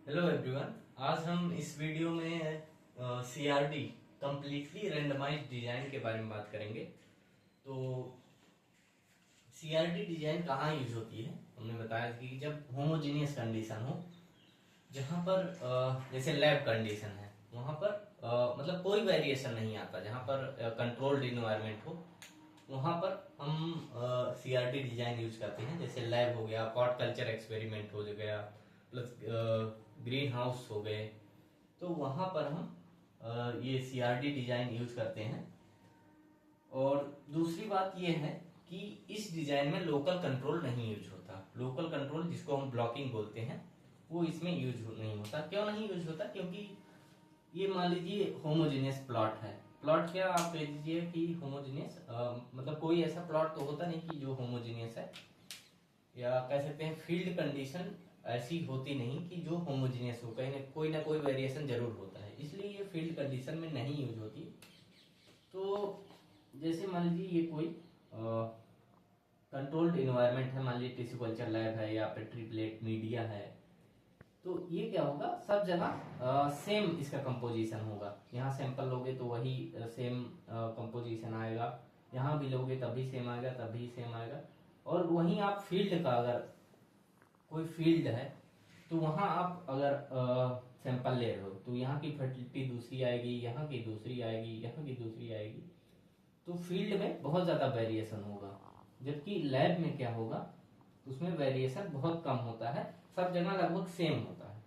Hello everyone. आज हम इस वीडियो में सीआरडी कंप्लीटली रेंडमाइज्ड डिजाइन के बारे में बात करेंगे। तो सीआरडी डिजाइन कहाँ यूज होती है, हमने बताया कि जब होमोजेनियस कंडीशन हो, जहाँ पर जैसे लैब कंडीशन है वहाँ पर मतलब कोई वेरिएशन नहीं आता, जहाँ पर कंट्रोल्ड इन्वायरमेंट हो वहाँ पर हम सीआरडी डिजाइन यूज करते हैं। जैसे लैब हो गया, पॉट कल्चर एक्सपेरिमेंट हो गया, प्लस ग्रीन हाउस हो गए, तो वहाँ पर हम ये सीआरडी डिजाइन यूज करते हैं। और दूसरी बात ये है कि इस डिजाइन में लोकल कंट्रोल नहीं यूज होता। लोकल कंट्रोल जिसको हम ब्लॉकिंग बोलते हैं वो इसमें यूज नहीं होता। क्यों नहीं यूज होता? क्योंकि ये मान लीजिए होमोजेनियस प्लॉट है। प्लॉट क्या आप कह दीजिए कि होमोजेनियस, मतलब कोई ऐसा प्लॉट तो होता नहीं कि जो होमोजेनियस है, या कह सकते हैं फील्ड कंडीशन ऐसी होती नहीं कि जो होमोजेनियस हो, कहीं ना कोई वेरिएशन जरूर होता है, इसलिए ये फील्ड कंडीशन में नहीं यूज होती। तो जैसे मान लीजिए ये कोई कंट्रोल्ड इन्वायरमेंट है, मान लीजिए टिश्यू कल्चर लैब है या पेट्री प्लेट मीडिया है, तो ये क्या होगा, सब जगह सेम इसका कंपोजिशन होगा। यहाँ सैंपल लोगे तो वही सेम कंपोजिशन आएगा, यहाँ भी लोगे तब भी सेम आएगा, तब भी सेम आएगा। और वहीं आप फील्ड का, अगर कोई फील्ड है तो वहां आप अगर सैंपल ले रहे हो तो यहाँ की फर्टिलिटी दूसरी आएगी, यहाँ की दूसरी आएगी, यहाँ की दूसरी आएगी, तो फील्ड में बहुत ज्यादा वेरिएशन होगा। जबकि लैब में क्या होगा, उसमें वेरिएशन बहुत कम होता है, सब जगह लगभग सेम होता है।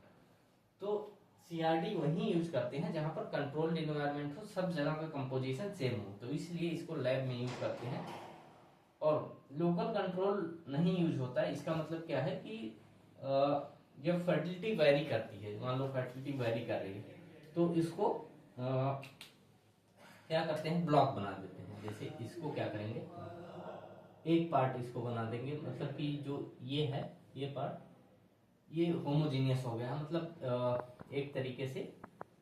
तो सीआरडी वहीं यूज करते हैं जहां पर कंट्रोल्ड इन्वायरमेंट हो, सब जगह का कंपोजिशन सेम हो, तो इसलिए इसको लैब में यूज करते हैं। और लोकल कंट्रोल नहीं यूज होता है। इसका मतलब क्या है कि जब फर्टिलिटी वेरी करती है, मान लो फर्टिलिटी वेरी कर रही है, तो इसको क्या करते हैं, ब्लॉक बना देते हैं। जैसे इसको क्या करेंगे, एक पार्ट इसको बना देंगे, मतलब कि जो ये है, ये पार्ट ये होमोजीनियस हो गया, मतलब एक तरीके से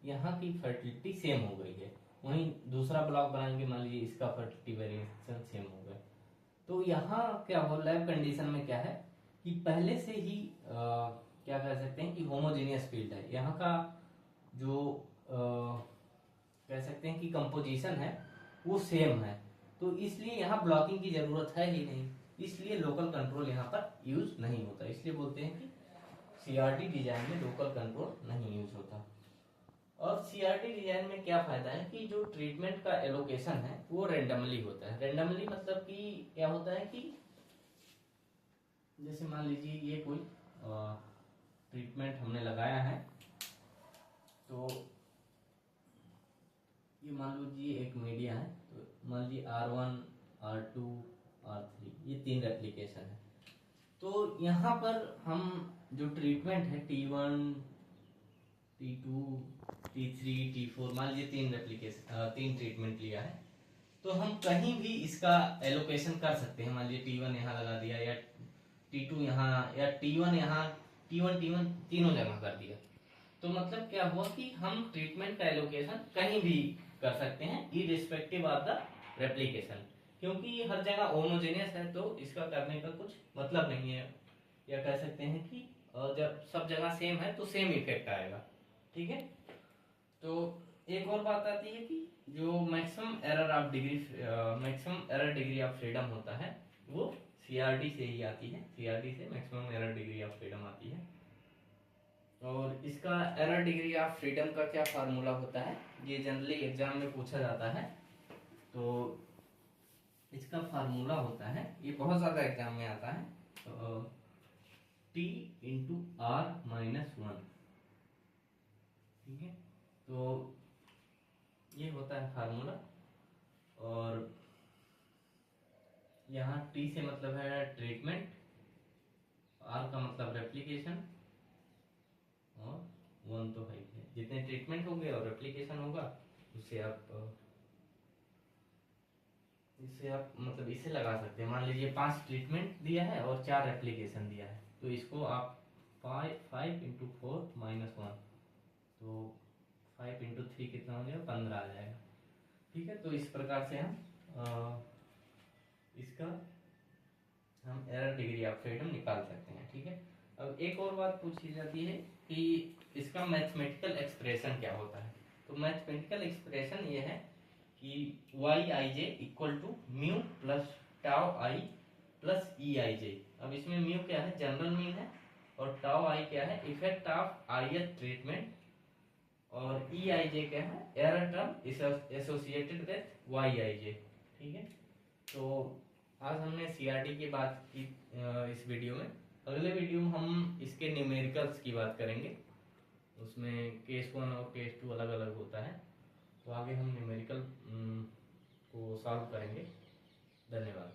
यहाँ की फर्टिलिटी सेम हो गई है। वहीं दूसरा ब्लॉक बनाएंगे, मान लीजिए इसका फर्टिलिटी वेरिएशन सेम हो गया। तो यहाँ क्या हो, लैब कंडीशन में क्या है कि पहले से ही क्या कह सकते हैं कि होमोजेनियस फील्ड है, यहाँ का जो कह सकते हैं कि कंपोजिशन है वो सेम है, तो इसलिए यहाँ ब्लॉकिंग की जरूरत है ही नहीं, इसलिए लोकल कंट्रोल यहाँ पर यूज नहीं होता। इसलिए बोलते हैं कि सीआरडी डिजाइन में लोकल कंट्रोल नहीं यूज होता। और सीआरटी डिजाइन में क्या फायदा है कि जो ट्रीटमेंट का एलोकेशन है वो रेंडमली होता है। रेंडमली मतलब कि क्या होता है कि जैसे मान लीजिए ये कोई ट्रीटमेंट हमने लगाया है, तो ये मान लीजिए एक मीडिया है, तो मान लीजिए R1, R2, R3, ये 3 रेप्लिकेशन है। तो यहाँ पर हम जो ट्रीटमेंट है T1, T2, T3, T4, मान लीजिए 3 ट्रीटमेंट लिया है, तो हम कहीं भी इसका एलोकेशन कर सकते हैं। मान लीजिए T1 यहाँ लगा दिया, या T2 यहाँ, या T1 यहाँ, T1 तीनों जगह कर दिया, तो मतलब क्या हुआ कि हम ट्रीटमेंट का एलोकेशन कहीं भी कर सकते हैं इरिस्पेक्टिव ऑफ द रेप्लिकेशन। क्योंकि ये हर जगह होमोजेनियस है तो इसका करने का कुछ मतलब नहीं है, या कह सकते हैं कि जब सब जगह सेम है तो सेम इफेक्ट आएगा। ठीक है। तो एक और बात आती है कि जो maximum error degree of freedom होता है वो सीआरडी से ही आती है। सीआरडी से maximum error degree of freedom आती है। और इसका एरर डिग्री ऑफ फ्रीडम का क्या फार्मूला होता है, ये जनरली एग्जाम में पूछा जाता है। तो इसका फार्मूला होता है, ये बहुत ज्यादा एग्जाम में आता है, तो T/R-1। ठीक है। तो ये होता है फार्मूला। और यहाँ T से मतलब है ट्रीटमेंट, R का मतलब रेप्लिकेशन, और 1 तो है, जितने ट्रीटमेंट होंगे और रेप्लिकेशन होगा उससे आप मतलब इसे लगा सकते हैं। मान लीजिए 5 ट्रीटमेंट दिया है और 4 रेप्लिकेशन दिया है, तो इसको आप 5 × 4 - 1, तो 5 × 3 कितना हो जाएगा, 15 आ जाएगा। ठीक है। तो इस प्रकार से इसका हम एरर डिग्री ऑफ फ्रीडम निकाल सकते हैं। ठीक है। अब एक और बात पूछी जाती है कि इसका मैथमेटिकल एक्सप्रेशन क्या होता है। तो मैथमेटिकल एक्सप्रेशन ये है कि y i j equal to mu plus tau i plus e i j. अब इसमें म्यू क्या है, जनरल मीन है, और टाउ आई क्या है, इफेक्ट ऑफ आईएथ ट्रीटमेंट, और ई आई जे क्या है, error term associated with y i j. ठीक है, तो आज हमने सीआरटी की बात की इस वीडियो में। अगले वीडियो में हम इसके न्यूमेरिकल्स की बात करेंगे, उसमें केस 1 और केस 2 अलग अलग होता है। तो आगे हम न्यूमेरिकल को सॉल्व करेंगे। धन्यवाद।